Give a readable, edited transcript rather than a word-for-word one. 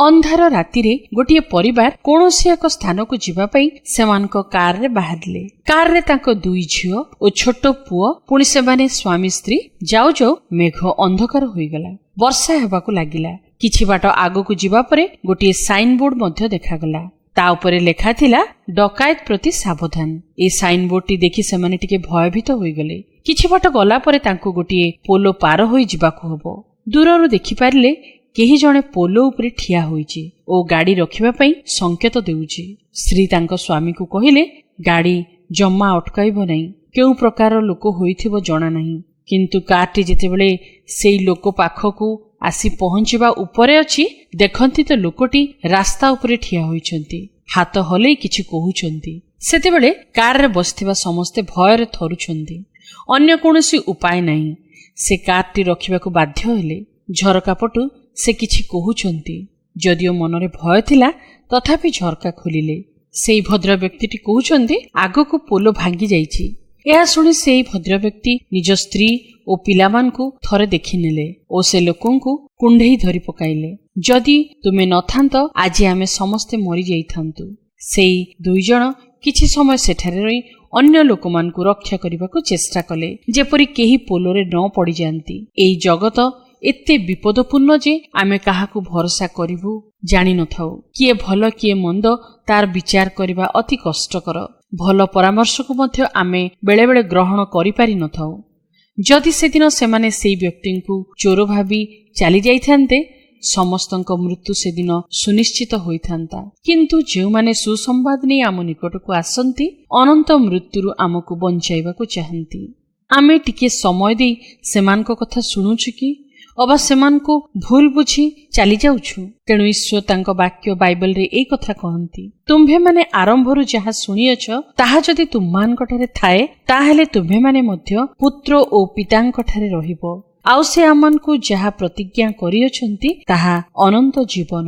अंधार रातिरे गोटे परिवार कौनसी एक स्थान को जीवाई सेमानक कार रे बाहरिले। कार रे तांको दुई झियो और छोट पुओ पुणी सेमाने स्वामी स्त्री जाऊ जाऊ मेघ अंधकार होईगला। वर्षा हेबाकु लागिला। किछि बाट आगकु जीवा परे गोटे साइन बोर्ड मध्य देखागला। ता उपरे लेखा थिला डकायत प्रति सावधान। ए साइन बोर्ड टी देखि सेमाने टिके भयभीत होईगले। किछि बाट गला परे तांको गोटे पोलो पार होई जीवाकु हबो। दूररु देखि पारिले केही जणे पोलो उपरे ठिया होईछि ओ गाड़ी रखिबा पई संकेत देउछि। श्री तांको स्वामी को कहिले गाड़ी जम्मा अटकाइबो नै। केउ प्रकार लोक होइथिबो जणा नाही, किंतु कारटी जेतेबेले सेई लोक पाखकु आसी पहुंचीबा उपरे अछि देखंती तो लोकटी रास्ता उपरे ठिया होइछंती। हाथ हले किछि कहउछंती। सेतेबेले कार रे बसथिबा समस्ते भयरे थरुछंती। अन्य कोनोसी उपाय नाही। से कारटी रखिबाकु बाध्य हेले। झरका पटु से किछि कहउछंती। जदियो मनरे भय थिला तथापि झरका खोलिले। सेई भद्र व्यक्तिटी कहउछंती आगको पोलो भांगी जाईछि। एहा सुनि सेई भद्र व्यक्ति निज स्त्री ओ पिलामानकु थरे देखिनेले ओ से लोकंकु कुंढेई धरि पकाइले। जदि तुमे नथांत आजि आमे समस्ते मरि जाइथांतु। सेई दुई जण किछि समय सेठारे रही अन्य लोकमानकु रक्षा करिबाकु चेष्टा कले, जेपरि केही पोलोरे न पड़ी जांती। एई जगत एते विपदपूर्ण जे आमे काहाकु भरोसा करिबु जानि नथाउ। किए भल किए मंद तार विचार करिबा अति कष्टकर। भल परामर्श को मध्य आमे बेले बेले ग्रहण करि पारि नथाउ। जदि से दिन सेमाने सेई व्यक्तिंकु चोर भाबी चली जाइथान्ते समस्तंक मृत्यु से दिन सुनिश्चित होइथान्ता। किंतु जेउ माने सुसंवाद नै आम निकटकु आसंती अनंत मृत्युरु आमकु बंचाइबाकु चाहंती। आमे टिके समय देई सेमानक कथा सुनुछु कि अबा सेमानकु भूल बुझी चली जाउछु। तेणु ईश्वर तांको वाक्य बाइबल रे एई कथा कहंती, तुम्भे माने आरंभरु जहा सुनियछ ताहा जदि तुममानकठारे थाए ताहेले तुम्भे माने मध्य पुत्र ओ पितांकठारे रहिबो। आउ से आमनकु जहा प्रतिज्ञा करियछंती ताहा अनंत जीवन।